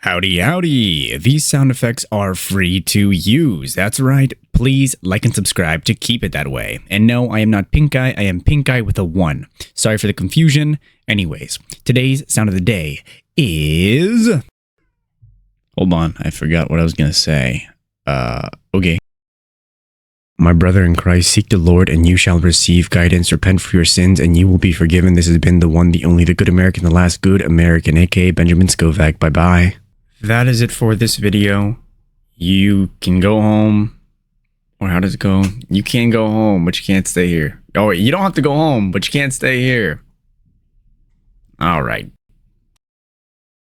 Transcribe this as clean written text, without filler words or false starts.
Howdy, howdy. These sound effects are free to use. That's right. Please like and subscribe to keep it that way. And no, I am not Pink Eye. I am Pink Eye with a 1. Sorry for the confusion. Anyways, today's sound of the day is... Hold on. I forgot what I was going to say. Okay. My brother in Christ, seek the Lord and you shall receive guidance. Repent for your sins and you will be forgiven. This has been the one, the only, the good American, the last good American, aka Benjamin Scovach. Bye-bye. That is it for this video. You can go home. Or how does it go? You can go home, but you can't stay here. Oh, you don't have to go home, but you can't stay here. All right.